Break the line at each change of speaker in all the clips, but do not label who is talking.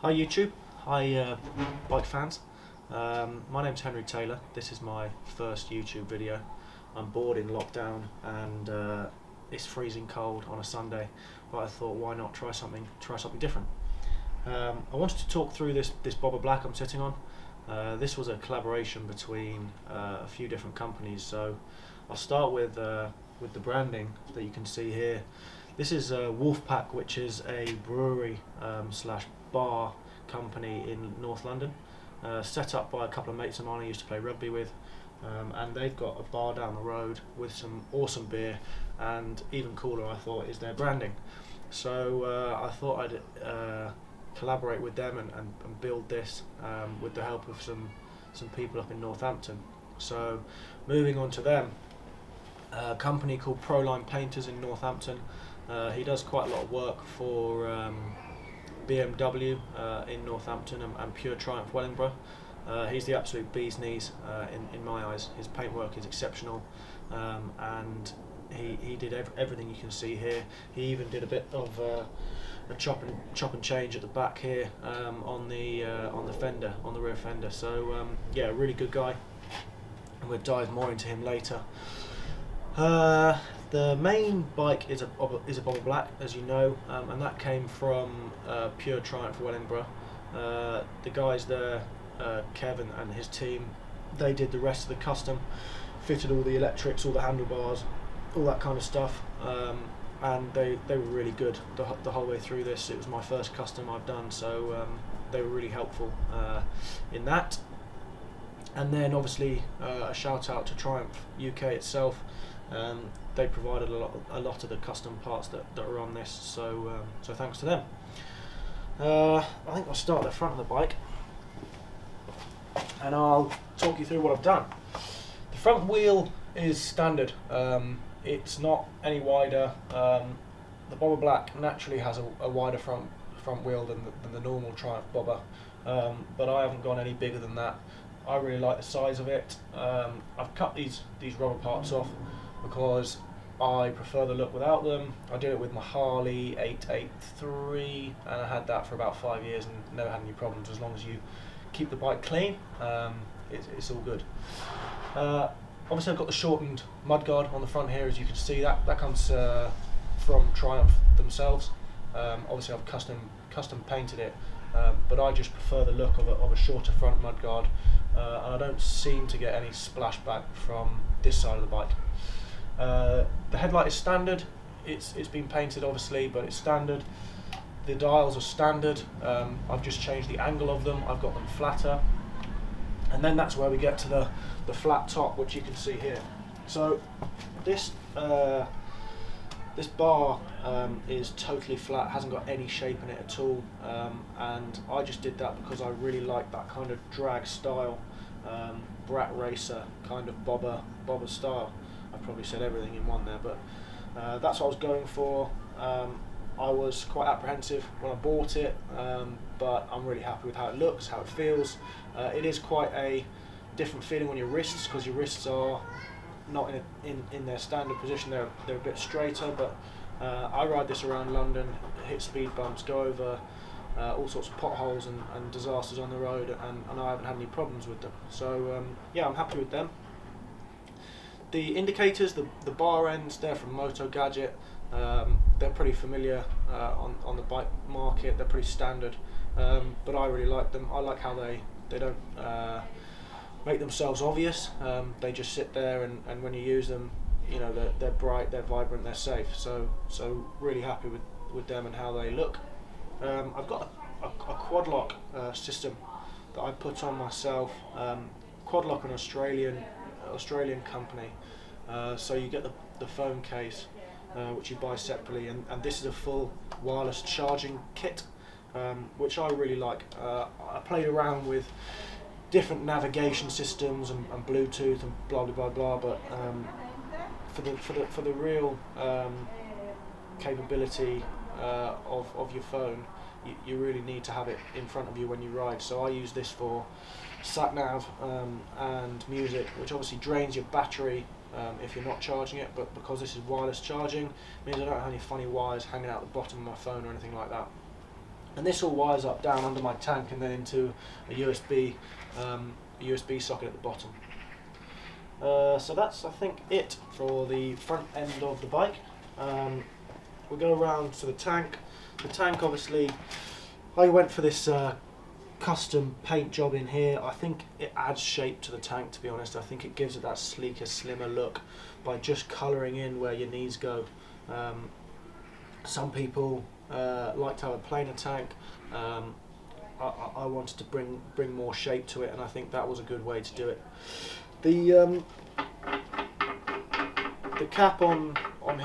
Hi YouTube, hi bike fans. My name's Henry Taylor. This is my first YouTube video. I'm bored in lockdown and it's freezing cold on a Sunday, but I thought why not try something different. I wanted to talk through this Bobber Black I'm sitting on. This was a collaboration between a few different companies, so I'll start with the branding that you can see here. This is Wolfpack, which is a brewery slash bar company in North London, set up by a couple of mates of mine I used to play rugby with, and they've got a bar down the road with some awesome beer, and even cooler I thought is their branding. So I thought I'd collaborate with them and build this with the help of some people up in Northampton. So moving on to them, a company called Proline Painters in Northampton. He does quite a lot of work for BMW in Northampton and Pure Triumph Wellingborough. He's the absolute bee's knees in my eyes. His paintwork is exceptional, and he did everything you can see here. He even did a bit of a chop and change at the back here on the fender, on the rear fender. So yeah, really good guy, and we'll dive more into him later. The main bike is a Bobber Black, as you know, and that came from Pure Triumph Wellingborough. The guys there, Kevin and his team, they did the rest of the custom, fitted all the electrics, all the handlebars, all that kind of stuff, and they were really good the whole way through this. It was my first custom I've done, so they were really helpful in that. And then obviously a shout out to Triumph UK itself. They provided a lot of the custom parts that are on this, so thanks to them. I think I'll start at the front of the bike and I'll talk you through what I've done. The front wheel is standard, it's not any wider. The Bobber Black naturally has a wider front wheel than the normal Triumph Bobber, but I haven't gone any bigger than that. I really like the size of it. I've cut these rubber parts off because I prefer the look without them. I did it with my Harley 883 and I had that for about 5 years and never had any problems. As long as you keep the bike clean, it's all good. Obviously I've got the shortened mudguard on the front here, as you can see. That comes from Triumph themselves. Obviously I've custom painted it, but I just prefer the look of a shorter front mudguard, and I don't seem to get any splashback from this side of the bike. The headlight is standard. It's been painted obviously, but it's standard. The dials are standard. I've just changed the angle of them. I've got them flatter, and then that's where we get to the flat top, which you can see here. So this bar is totally flat, hasn't got any shape in it at all, and I just did that because I really like that kind of drag style, brat racer kind of bobber style. I probably said everything in one there, but that's what I was going for. I was quite apprehensive when I bought it, but I'm really happy with how it looks, how it feels. It is quite a different feeling on your wrists, because your wrists are not in their standard position. They're a bit straighter, but I ride this around London, hit speed bumps, go over all sorts of potholes and disasters on the road, and I haven't had any problems with them. So yeah, I'm happy with them. The indicators, the bar ends, they're from Motogadget. They're pretty familiar on the bike market. They're pretty standard, but I really like them. I like how they don't make themselves obvious. They just sit there, and when you use them, you know, they're bright, they're vibrant, they're safe. So really happy with them and how they look. I've got a Quadlock system that I put on myself. Quadlock, an Australian company, so you get the phone case, which you buy separately, and this is a full wireless charging kit, which I really like. I played around with different navigation systems and Bluetooth and blah blah blah blah, but for the real capability of your phone, you really need to have it in front of you when you ride. So I use this for sat nav and music, which obviously drains your battery if you're not charging it, but because this is wireless charging, it means I don't have any funny wires hanging out the bottom of my phone or anything like that. and this all wires up down under my tank and then into a USB socket at the bottom. So that's, I think, it for the front end of the bike. We go around to the tank. The tank, obviously, I went for this custom paint job in here. I think it adds shape to the tank, to be honest. I think it gives it that sleeker, slimmer look by just colouring in where your knees go. Some people like to have a plainer tank. I wanted to bring more shape to it, and I think that was a good way to do it. The cap on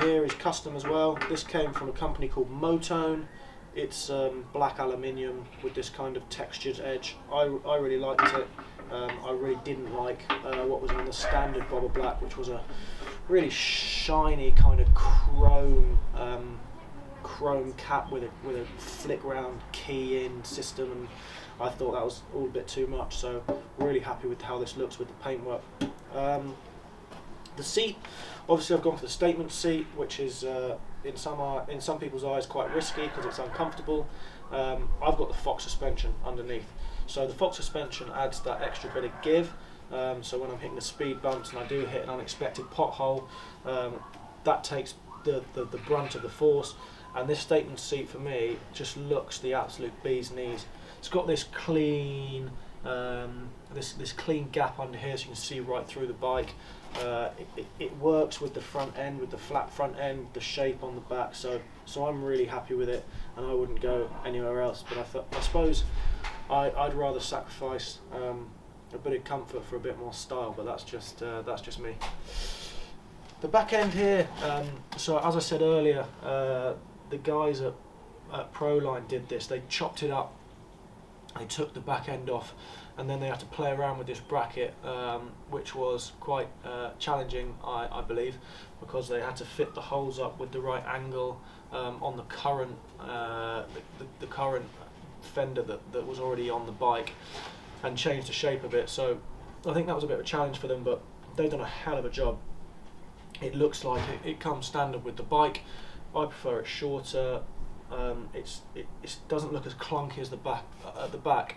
here is custom as well. This came from a company called Motone. It's black aluminium with this kind of textured edge. I really liked it. I really didn't like what was in the standard Bobber Black, which was a really shiny kind of chrome cap with a flick round key in system, and I thought that was all a bit too much. So really happy with how this looks with the paintwork. The seat, obviously I've gone for the statement seat, which is in some people's eyes quite risky because it's uncomfortable. I've got the Fox suspension underneath, so the Fox suspension adds that extra bit of give. So when I'm hitting the speed bumps and I do hit an unexpected pothole, that takes the brunt of the force. And this statement seat for me just looks the absolute bee's knees. It's got this clean this clean gap under here, so you can see right through the bike. It works with the front end, with the flat front end, the shape on the back. So I'm really happy with it, and I wouldn't go anywhere else. But I suppose I'd rather sacrifice a bit of comfort for a bit more style. But that's just me. The back end here. So as I said earlier, the guys at Proline did this. They chopped it up. They took the back end off, and then they had to play around with this bracket, which was quite challenging, I believe, because they had to fit the holes up with the right angle on the current the current fender that was already on the bike, and change the shape a bit. So I think that was a bit of a challenge for them, but they've done a hell of a job. It looks like it comes standard with the bike. I prefer it shorter. It doesn't look as clunky as the back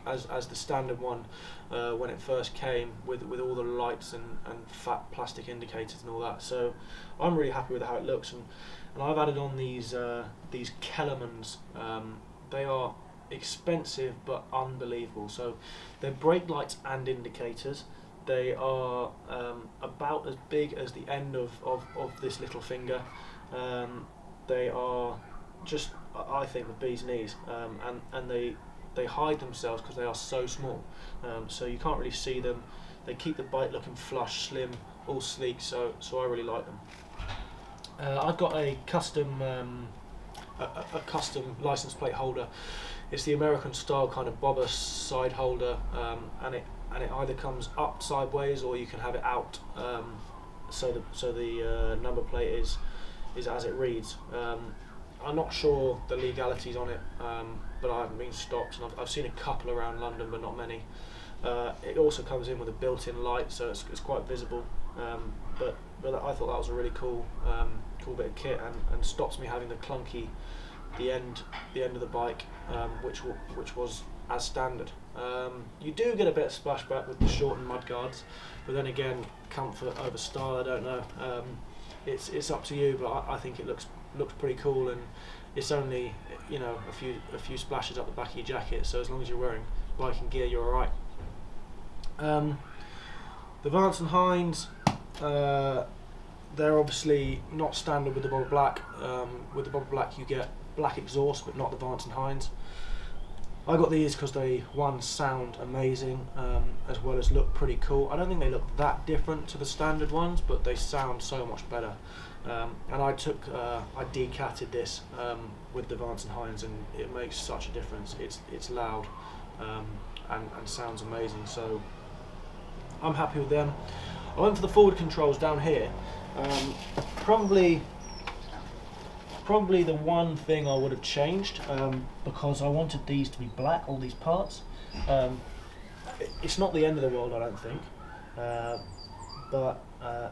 as the standard one when it first came with all the lights and fat plastic indicators and all that. So I'm really happy with how it looks, and I've added on these Kellermans. They are expensive but unbelievable. So they're brake lights and indicators. They are about as big as the end of this little finger. They are just, I think, the bee's knees, and they hide themselves because they are so small, so you can't really see them. They keep the bike looking flush, slim, all sleek, so I really like them. I've got a custom license plate holder. It's the American style kind of bobber side holder, and it either comes up sideways or you can have it out, so the number plate is as it reads. I'm not sure the legalities on it, but I haven't been stopped, and I've seen a couple around London, but not many. It also comes in with a built-in light, so it's quite visible. But I thought that was a really cool bit of kit, and stops me having the clunky the end of the bike, which was as standard. You do get a bit of splashback with the shortened mudguards, but then again, comfort over style, I don't know. It's up to you, but I think it looks pretty cool, and it's only, you know, a few splashes up the back of your jacket, so as long as you're wearing biking gear, you're alright. The Vance and Hines, they're obviously not standard with the Bobber Black. With the Bobber Black you get black exhaust, but not the Vance and Hines. I got these because they, one, sound amazing, as well as look pretty cool. I don't think they look that different to the standard ones, but they sound so much better. And I decatted this with the Vance and Hines, and it makes such a difference. It's loud and sounds amazing. So I'm happy with them. I went for the forward controls down here. Probably the one thing I would have changed, because I wanted these to be black, all these parts. It's not the end of the world, I don't think, but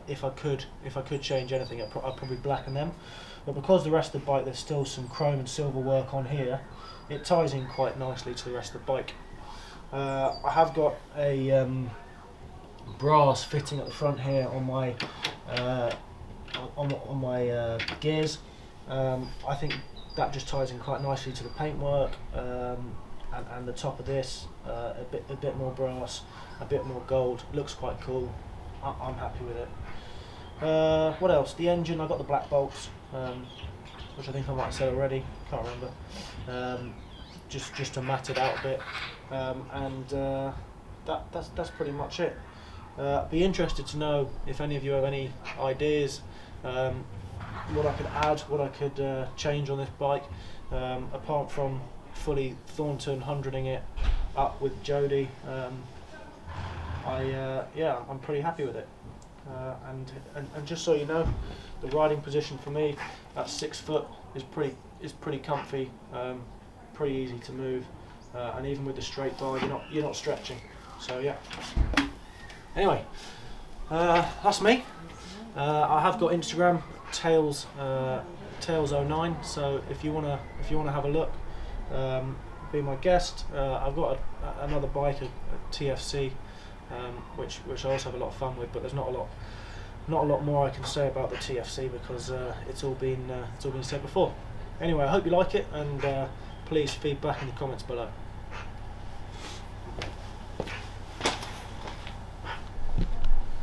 if I could change anything, I'd probably blacken them. But because the rest of the bike, there's still some chrome and silver work on here, it ties in quite nicely to the rest of the bike. I have got a brass fitting at the front here on my gears. I think that just ties in quite nicely to the paintwork, and the top of this, a bit more brass, a bit more gold. Looks quite cool. I'm happy with it. What else? The engine, I got the black bolts, which I think I might have said already. Can't remember. Just to mat it out a bit, and that's pretty much it. Be interested to know if any of you have any ideas, what I could add, what I could change on this bike, apart from fully Thornton 100ing it up with Jody. I'm pretty happy with it. And just so you know, the riding position for me at 6 foot is pretty comfy, pretty easy to move, and even with the straight bar, you're not stretching. So yeah. Anyway, that's me. I have got Instagram, Tails09. So if you wanna have a look, be my guest. I've got another bike, a TFC, which I also have a lot of fun with. But there's not a lot more I can say about the TFC because it's all been said before. Anyway, I hope you like it, and please feedback in the comments below.